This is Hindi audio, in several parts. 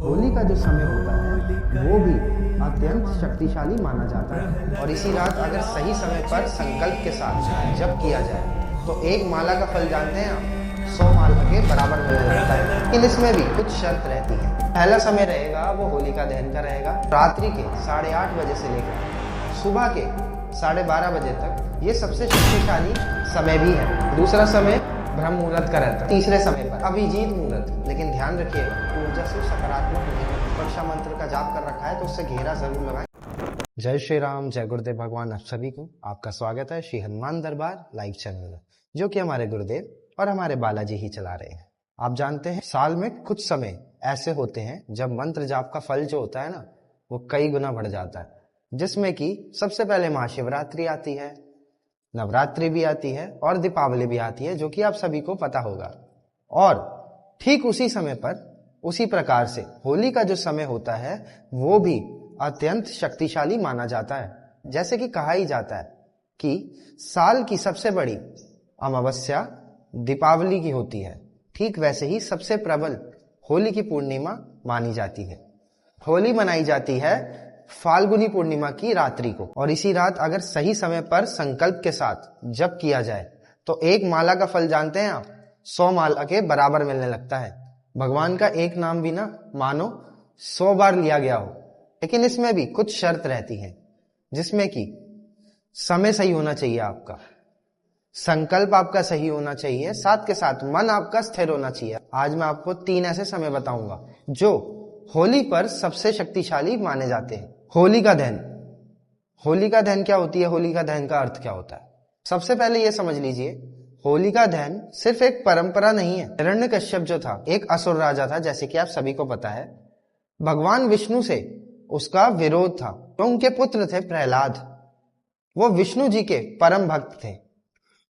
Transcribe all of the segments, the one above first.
होली का जो समय होता है वो भी अत्यंत शक्तिशाली माना जाता है और इसी रात अगर सही समय पर संकल्प के साथ जप किया जाए तो एक माला का फल जानते हैं आप 100 माला के बराबर मिलने लगता है। लेकिन इसमें भी कुछ शर्त रहती है। पहला समय रहेगा वो होलिका दहन का रहेगा, रात्रि के 8:30 बजे से लेकर सुबह के 12:30 बजे तक। ये सबसे शक्तिशाली समय भी है। दूसरा समय ब्रह्म मुहूर्त का रहता है। तीसरे समय पर अभिजीत मुहूर्त। लेकिन ध्यान रखिएगा ऊर्जा से सकारात्मक रक्षा मंत्र का जाप कर रखा है तो उससे घेरा जरूर लगाएं। जय श्री राम, जय गुरुदेव भगवान। आप सभी को आपका स्वागत है श्री हनुमान दरबार लाइव चैनल में, जो कि हमारे गुरुदेव और हमारे बालाजी ही चला रहे हैं। आप जानते हैं साल में कुछ समय ऐसे होते हैं जब मंत्र जाप का फल जो होता है ना वो कई गुना बढ़ जाता है, जिसमें कि सबसे पहले महाशिवरात्रि आती है, नवरात्रि भी आती है और दीपावली भी आती है, जो कि आप सभी को पता होगा। और ठीक उसी समय पर उसी प्रकार से होली का जो समय होता है वो भी अत्यंत शक्तिशाली माना जाता है। जैसे कि कहा ही जाता है कि साल की सबसे बड़ी अमावस्या दीपावली की होती है, ठीक वैसे ही सबसे प्रबल होली की पूर्णिमा मानी जाती है। होली मनाई जाती है फाल्गुनी पूर्णिमा की रात्रि को और इसी रात अगर सही समय पर संकल्प के साथ जप किया जाए तो एक माला का फल जानते हैं आप 100 माला के बराबर मिलने लगता है। भगवान का एक नाम भी ना मानो 100 बार लिया गया हो। लेकिन इसमें भी कुछ शर्त रहती है, जिसमें कि समय सही होना चाहिए, आपका संकल्प आपका सही होना चाहिए, साथ के साथ मन आपका स्थिर होना चाहिए। आज मैं आपको 3 ऐसे समय बताऊंगा जो होली पर सबसे शक्तिशाली माने जाते हैं। होलिका दहन। होलिका दहन क्या होती है? होलिका दहन का अर्थ क्या होता है? सबसे पहले यह समझ लीजिए, होलिका दहन सिर्फ एक परंपरा नहीं है। हिरण्यकश्यप जो था एक असुर राजा था, जैसे कि आप सभी को पता है। भगवान विष्णु से उसका विरोध था। तो उनके पुत्र थे प्रहलाद, वो विष्णु जी के परम भक्त थे।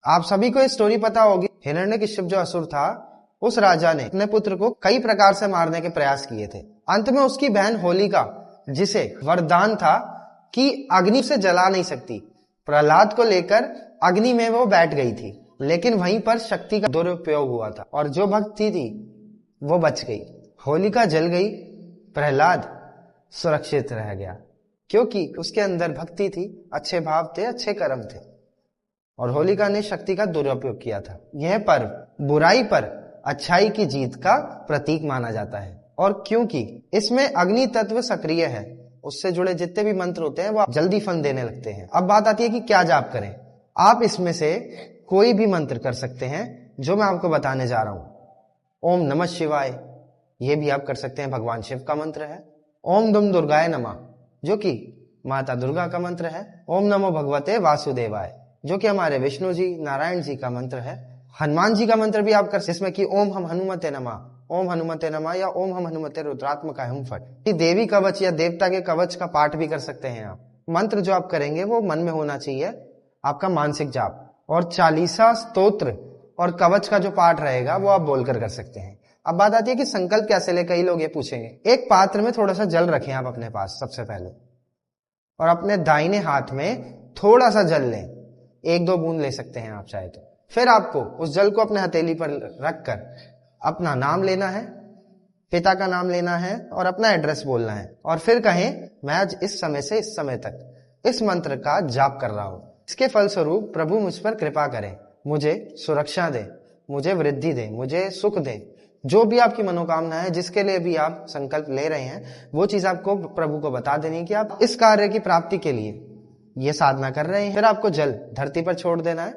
आप सभी को ये स्टोरी पता होगी। हिरण्यकश्यप जो असुर था, उस राजा ने अपने पुत्र को कई प्रकार से मारने के प्रयास किए थे। अंत में उसकी बहन होलिका, जिसे वरदान था कि अग्नि से जला नहीं सकती, प्रहलाद को लेकर अग्नि में वो बैठ गई थी। लेकिन वहीं पर शक्ति का दुरुपयोग हुआ था और जो भक्ति थी वो बच गई। होलिका जल गई, प्रहलाद सुरक्षित रह गया, क्योंकि उसके अंदर भक्ति थी, अच्छे भाव थे, अच्छे कर्म थे। और होलिका ने शक्ति का दुरुपयोग किया था। यह पर्व बुराई पर अच्छाई की जीत का प्रतीक माना जाता है। और क्योंकि इसमें अग्नि तत्व सक्रिय है, उससे जुड़े जितने भी मंत्र होते हैं वो जल्दी फल देने लगते हैं। अब बात आती है कि क्या जाप करें। आप इसमें से कोई भी मंत्र कर सकते हैं जो मैं आपको बताने जा रहा हूं। ओम नमः शिवाय, ये भी आप कर सकते हैं, भगवान शिव का मंत्र है। ओम दुम दुर्गाय नमः, जो कि माता दुर्गा का मंत्र है। ओम नमो भगवते वासुदेवाय, जो कि हमारे विष्णु जी नारायण जी का मंत्र है। हनुमान जी का मंत्र भी आप कर सकते हैं, जिसमें कि ओम हम हनुमते नमः, ओम हनुमते नमः या ओम हम हनुमते रुद्रात्मकाय हुम फट। देवी कवच या देवता के कवच का पाठ भी कर सकते हैं आप। मंत्र जो आप करेंगे वो मन में होना चाहिए, आपका मानसिक जाप। और 40 स्तोत्र और कवच का जो पाठ रहेगा वो आप बोलकर कर सकते हैं। अब बात आती है कि संकल्प कैसे ले। कई लोग ये पूछेंगे। एक पात्र में थोड़ा सा जल रखें आप अपने पास सबसे पहले, और अपने दाहिने हाथ में थोड़ा सा जल लें, 1-2 बूंद ले सकते हैं आप चाहे तो। फिर आपको उस जल को अपने हथेली पर रखकर अपना नाम लेना है, पिता का नाम लेना है और अपना एड्रेस बोलना है। और फिर कहें, मैं आज इस समय से इस समय तक इस मंत्र का जाप कर रहा हूं। इसके फलस्वरूप प्रभु मुझ पर कृपा करें, मुझे सुरक्षा दे, मुझे वृद्धि दे, मुझे सुख दे। जो भी आपकी मनोकामना है, जिसके लिए भी आप संकल्प ले रहे हैं, वो चीज आपको प्रभु को बता देनी कि आप इस कार्य की प्राप्ति के लिए ये साधना कर रहे हैं। फिर आपको जल धरती पर छोड़ देना है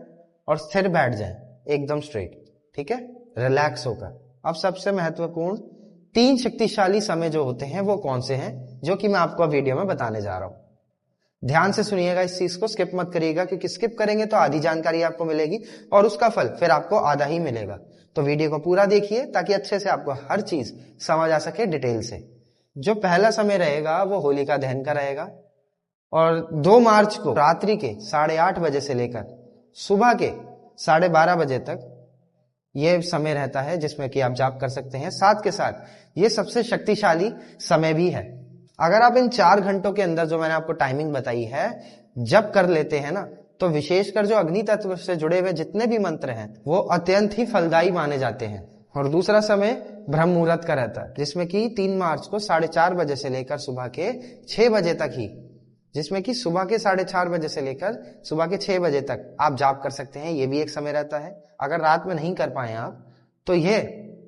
और स्थिर बैठ जाए, एकदम स्ट्रेट, ठीक है, रिलैक्स होकर। अब सबसे महत्वपूर्ण 3 शक्तिशाली समय जो होते हैं वो कौन से हैं, जो कि मैं आपको वीडियो में बताने जा रहा हूं। ध्यान से सुनिएगा, इस चीज को स्किप मत करिएगा, क्योंकि स्किप करेंगे तो आधी जानकारी आपको मिलेगी और उसका फल फिर आपको आधा ही मिलेगा। तो वीडियो को पूरा देखिए ताकि अच्छे से आपको हर चीज समझ आ सके डिटेल से। जो पहला समय रहेगा वो होलिका दहन का रहेगा और 2 मार्च को रात्रि के 8:30 बजे से लेकर सुबह के 12:30 बजे तक ये समय रहता है, जिसमें कि आप जाप कर सकते हैं। साथ के साथ ये सबसे शक्तिशाली समय भी है। अगर आप इन 4 घंटों के अंदर जो मैंने आपको टाइमिंग बताई है जप कर लेते हैं ना, तो विशेषकर जो अग्नि तत्व से जुड़े हुए जितने भी मंत्र हैं वो अत्यंत ही फलदायी माने जाते हैं। और दूसरा समय ब्रह्म मुहूर्त का रहता है, जिसमें कि 3 मार्च को 4:30 बजे से लेकर सुबह के 6 बजे तक ही, जिसमें कि सुबह के 4:30 बजे से लेकर सुबह के 6 बजे तक आप जाप कर सकते हैं। ये भी एक समय रहता है। अगर रात में नहीं कर पाए आप, तो ये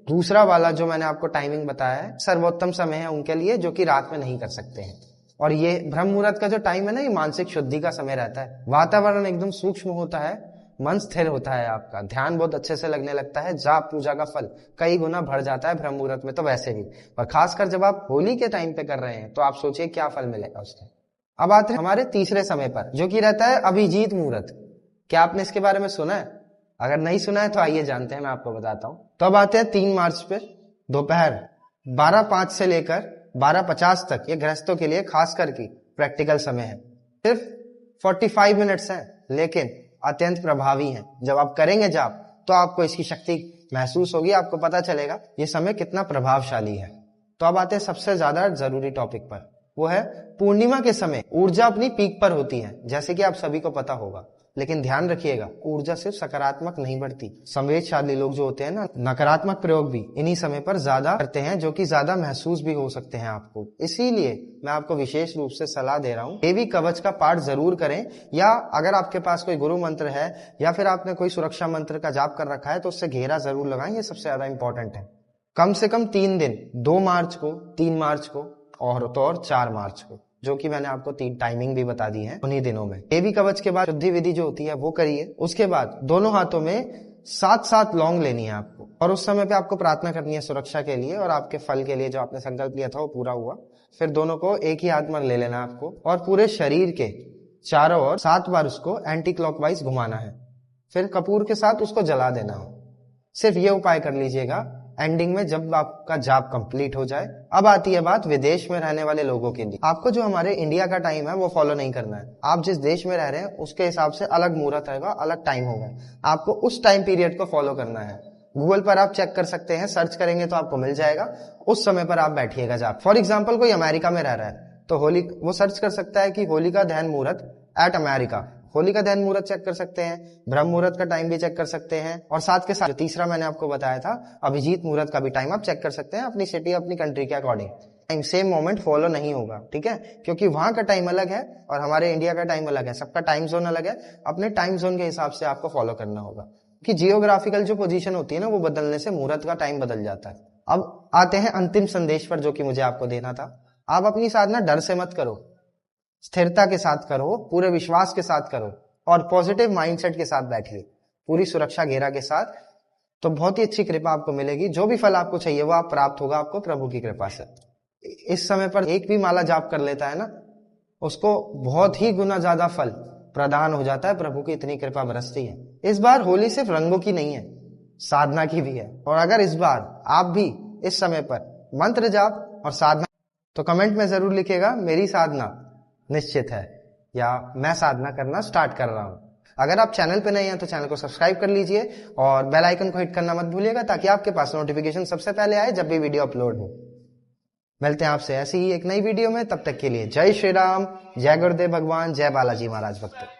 दूसरा वाला जो मैंने आपको टाइमिंग बताया है सर्वोत्तम समय है उनके लिए जो कि रात में नहीं कर सकते हैं। और ये ब्रह्म मुहूर्त का जो टाइम है ना, ये मानसिक शुद्धि का समय रहता है। वातावरण एकदम सूक्ष्म होता है, मन स्थिर होता है, आपका ध्यान बहुत अच्छे से लगने लगता है, जाप पूजा का फल कई गुना बढ़ जाता है ब्रह्म मुहूर्त में। तो वैसे भी, और खासकर जब आप होली के टाइम पे कर रहे हैं तो आप सोचिए क्या फल मिलेगा उसका। अब आते हैं हमारे तीसरे समय पर, जो कि रहता है अभिजीत मुहूर्त। क्या आपने इसके बारे में सुना है? अगर नहीं सुना है तो आइए जानते हैं, मैं आपको बताता हूं। तो अब आते हैं 3 मार्च पे दोपहर 12:05 से लेकर 12:50 तक। ये गृहस्थों के लिए खास करके प्रैक्टिकल समय है। सिर्फ 45 मिनट्स है, लेकिन अत्यंत प्रभावी है। जब आप करेंगे जाप तो आपको इसकी शक्ति महसूस होगी, आपको पता चलेगा ये समय कितना प्रभावशाली है। तो अब आते हैं सबसे ज्यादा जरूरी टॉपिक पर, वो है पूर्णिमा के समय ऊर्जा अपनी पीक पर होती है, जैसे कि आप सभी को पता होगा। लेकिन ध्यान रखिएगा, ऊर्जा सिर्फ सकारात्मक नहीं बढ़ती। संवेदनशील लोग जो होते हैं ना, नकारात्मक प्रयोग भी इन्हीं समय पर ज्यादा करते हैं, जो कि ज्यादा महसूस भी हो सकते हैं आपको। इसीलिए मैं आपको विशेष रूप से सलाह दे रहा हूँ, देवी कवच का पाठ जरूर करें, या अगर आपके पास कोई गुरु मंत्र है या फिर आपने कोई सुरक्षा मंत्र का जाप कर रखा है तो उससे घेरा जरूर लगाएं। ये सबसे ज्यादा इंपॉर्टेंट है। कम से कम 3 दिन, 2 मार्च को, 3 मार्च को और 4 मार्च को, जो कि मैंने आपको 3 टाइमिंग भी बता दी है, उन्हीं दिनों में देवी कवच के बाद शुद्धि विधि जो होती है वो करिए। उसके बाद दोनों हाथों में 7-7 लौंग लेनी है आपको, और उस समय पे आपको प्रार्थना करनी है सुरक्षा के लिए और आपके फल के लिए। जो आपने संकल्प लिया था वो पूरा हुआ। फिर दोनों को एक ही हाथ में ले लेना आपको, और पूरे शरीर के चारों ओर 7 बार उसको एंटी क्लॉकवाइज घुमाना है। फिर कपूर के साथ उसको जला देना हो। सिर्फ ये उपाय कर लीजिएगा एंडिंग में, जब आपका जाप कंप्लीट हो जाए। अब आती है बात विदेश में रहने वाले लोगों के लिए। आपको जो हमारे इंडिया का टाइम है वो फॉलो नहीं करना है। आप जिस देश में रह रहे हैं उसके हिसाब से अलग मुहूर्त होगा, अलग टाइम होगा। आपको उस टाइम पीरियड को फॉलो करना है। गूगल पर आप चेक कर सकते हैं, सर्च करेंगे तो आपको मिल जाएगा। उस समय पर आप बैठिएगा जाप। फॉर एग्जाम्पल कोई अमेरिका में रह रहा है तो होली, वो सर्च कर सकता है कि होली का ध्यान मुहूर्त एट अमेरिका, होली का ध्यान मुहूर्त चेक कर सकते हैं, ब्रह्म मुहूर्त का टाइम भी चेक कर सकते हैं, और साथ के साथ जो तीसरा मैंने आपको बताया था अभिजीत मुहूर्त का भी टाइम आप चेक कर सकते हैं अपनी सिटी, अपनी कंट्री के according. Time same moment follow नहीं होगा, ठीक है, क्योंकि वहां का टाइम अलग है और हमारे इंडिया का टाइम अलग है, सबका टाइम जोन अलग है। अपने टाइम जोन के हिसाब से आपको फॉलो करना होगा, कि जियोग्राफिकल जो पोजीशन होती है ना, वो बदलने से मुहूर्त का टाइम बदल जाता है। अब आते हैं अंतिम संदेश पर, जो कि मुझे आपको देना था। आप अपनी साधना डर से मत करो, स्थिरता के साथ करो, पूरे विश्वास के साथ करो और पॉजिटिव माइंडसेट के साथ बैठिए, पूरी सुरक्षा घेरा के साथ। तो बहुत ही अच्छी कृपा आपको मिलेगी। जो भी फल आपको चाहिए वो आप प्राप्त होगा आपको प्रभु की कृपा से। इस समय पर एक भी माला जाप कर लेता है ना, उसको बहुत ही गुना ज्यादा फल प्रदान हो जाता है। प्रभु की इतनी कृपा बरसती है। इस बार होली सिर्फ रंगों की नहीं है, साधना की भी है। और अगर इस बार आप भी इस समय पर मंत्र जाप और साधना, तो कमेंट में जरूर लिखिएगा मेरी साधना निश्चित है, या मैं साधना करना स्टार्ट कर रहा हूं। अगर आप चैनल पे नए हैं तो चैनल को सब्सक्राइब कर लीजिए और बेल आइकन को हिट करना मत भूलिएगा, ताकि आपके पास नोटिफिकेशन सबसे पहले आए जब भी वीडियो अपलोड हो। मिलते हैं आपसे ऐसी ही एक नई वीडियो में, तब तक के लिए जय श्री राम, जय गुरुदेव भगवान, जय बालाजी महाराज भक्त।